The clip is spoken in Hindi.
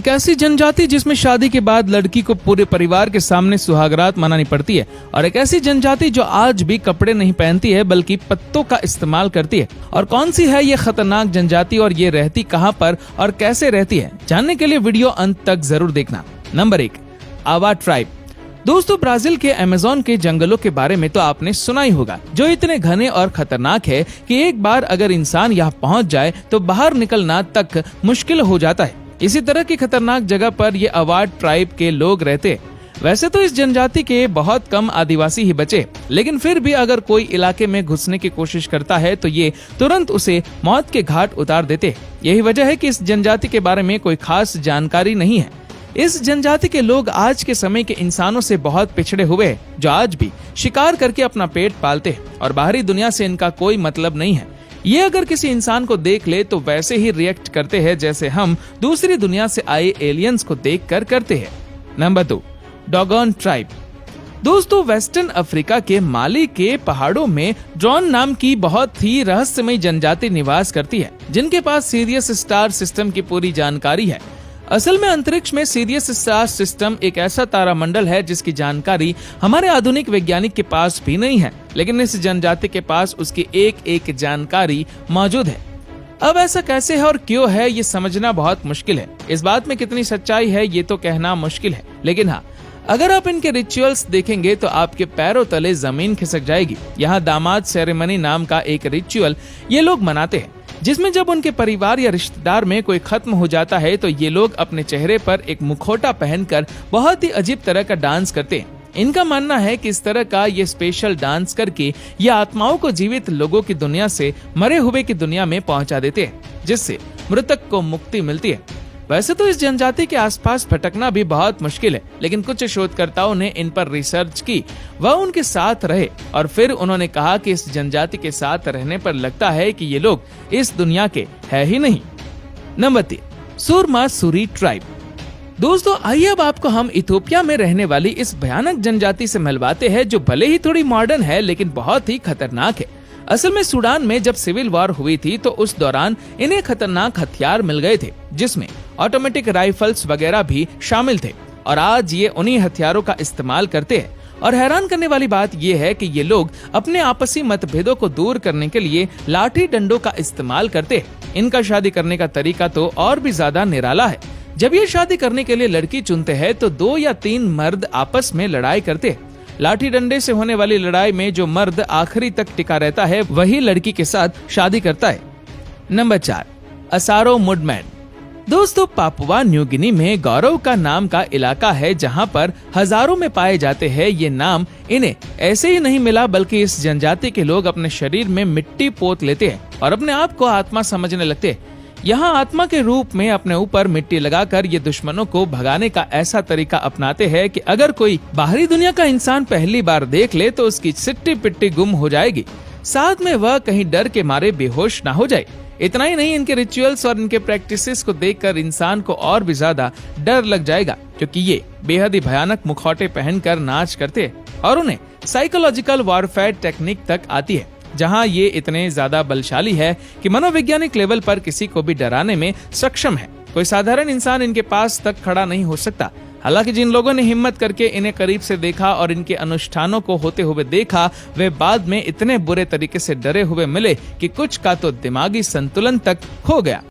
एक ऐसी जनजाति जिसमें शादी के बाद लड़की को पूरे परिवार के सामने सुहागरात मनानी पड़ती है, और एक ऐसी जनजाति जो आज भी कपड़े नहीं पहनती है बल्कि पत्तों का इस्तेमाल करती है। और कौन सी है ये खतरनाक जनजाति और ये रहती कहां पर और कैसे रहती है, जानने के लिए वीडियो अंत तक जरूर देखना। नंबर 1, आवा ट्राइब। दोस्तों, ब्राजील के अमेज़न के जंगलों के बारे में तो आपने सुना ही होगा, जो इतने घने और खतरनाक है कि एक बार अगर इंसान यहाँ पहुँच जाए तो बाहर निकलना तक मुश्किल हो जाता है। इसी तरह की खतरनाक जगह पर ये आवा ट्राइब के लोग रहते। वैसे तो इस जनजाति के बहुत कम आदिवासी ही बचे, लेकिन फिर भी अगर कोई इलाके में घुसने की कोशिश करता है तो ये तुरंत उसे मौत के घाट उतार देते। यही वजह है कि इस जनजाति के बारे में कोई खास जानकारी नहीं है। इस जनजाति के लोग आज के समय के इंसानों से बहुत पिछड़े हुए हैं, जो आज भी शिकार करके अपना पेट पालते हैं और बाहरी दुनिया से इनका कोई मतलब नहीं है। ये अगर किसी इंसान को देख ले तो वैसे ही रिएक्ट करते हैं जैसे हम दूसरी दुनिया से आए एलियंस को देखकर करते हैं। Number 2, Dogon tribe. दोस्तों, वेस्टर्न अफ्रीका के माली के पहाड़ों में ड्रोन नाम की बहुत ही रहस्यमय जनजाति निवास करती है, जिनके पास सीरियस स्टार सिस्टम की पूरी जानकारी है। असल में अंतरिक्ष में सीरियस स्टार सिस्टम एक ऐसा तारामंडल है जिसकी जानकारी हमारे आधुनिक वैज्ञानिक के पास भी नहीं है, लेकिन इस जनजाति के पास उसकी एक एक जानकारी मौजूद है। अब ऐसा कैसे है और क्यों है ये समझना बहुत मुश्किल है। इस बात में कितनी सच्चाई है ये तो कहना मुश्किल है, लेकिन हाँ, अगर आप इनके रिचुअल्स देखेंगे तो आपके पैरों तले जमीन खिसक जाएगी। यहाँ दामाद सेरेमनी नाम का एक रिचुअल ये लोग मनाते हैं, जिसमें जब उनके परिवार या रिश्तेदार में कोई खत्म हो जाता है तो ये लोग अपने चेहरे पर एक मुखौटा पहनकर बहुत ही अजीब तरह का डांस करते हैं। इनका मानना है कि इस तरह का ये स्पेशल डांस करके ये आत्माओं को जीवित लोगों की दुनिया से मरे हुए की दुनिया में पहुंचा देते हैं, जिससे मृतक को मुक्ति मिलती है। वैसे तो इस जनजाति के आसपास भटकना भी बहुत मुश्किल है, लेकिन कुछ शोधकर्ताओं ने इन पर रिसर्च की, वह उनके साथ रहे और फिर उन्होंने कहा कि इस जनजाति के साथ रहने पर लगता है कि ये लोग इस दुनिया के है ही नहीं। नंबर 3, सुरमा सूरी ट्राइब। दोस्तों, आइए अब आपको हम इथियोपिया में रहने वाली इस भयानक जनजाति से मिलवाते हैं, जो भले ही थोड़ी मॉडर्न है लेकिन बहुत ही खतरनाक है। असल में सूडान में जब सिविल वॉर हुई थी तो उस दौरान इन्हें खतरनाक हथियार मिल गए थे, जिसमें ऑटोमेटिक राइफल्स वगैरह भी शामिल थे, और आज ये उन्हीं हथियारों का इस्तेमाल करते हैं। और हैरान करने वाली बात ये है कि ये लोग अपने आपसी मतभेदों को दूर करने के लिए लाठी डंडों का इस्तेमाल करते हैं। इनका शादी करने का तरीका तो और भी ज्यादा निराला है। जब ये शादी करने के लिए लड़की चुनते हैं तो 2 या 3 मर्द आपस में लड़ाई करते हैं। लाठी डंडे से होने वाली लड़ाई में जो मर्द आखिरी तक टिका रहता है वही लड़की के साथ शादी करता है। नंबर 4, असारो मुडमैन। दोस्तों, पापुआ न्यू गिनी में गौरव का नाम का इलाका है जहां पर हजारों में पाए जाते हैं। ये नाम इन्हें ऐसे ही नहीं मिला, बल्कि इस जनजाति के लोग अपने शरीर में मिट्टी पोत लेते हैं और अपने आप को आत्मा समझने लगते हैं। यहाँ आत्मा के रूप में अपने ऊपर मिट्टी लगाकर ये दुश्मनों को भगाने का ऐसा तरीका अपनाते हैं कि अगर कोई बाहरी दुनिया का इंसान पहली बार देख ले तो उसकी सिट्टी पिट्टी गुम हो जाएगी, साथ में वह कहीं डर के मारे बेहोश ना हो जाए। इतना ही नहीं, इनके रिचुअल्स और इनके प्रैक्टिसेस को देखकर इंसान को और भी ज्यादा डर लग जाएगा, क्योंकि ये बेहद ही भयानक मुखौटे पहनकर नाच करते हैं और उन्हें साइकोलॉजिकल वॉरफेयर टेक्निक तक आती है, जहां ये इतने ज्यादा बलशाली है कि मनोवैज्ञानिक लेवल पर किसी को भी डराने में सक्षम है। कोई साधारण इंसान इनके पास तक खड़ा नहीं हो सकता। हालांकि जिन लोगों ने हिम्मत करके इन्हें करीब से देखा और इनके अनुष्ठानों को होते हुए देखा, वे बाद में इतने बुरे तरीके से डरे हुए मिले कि कुछ का तो दिमागी संतुलन तक खो गया।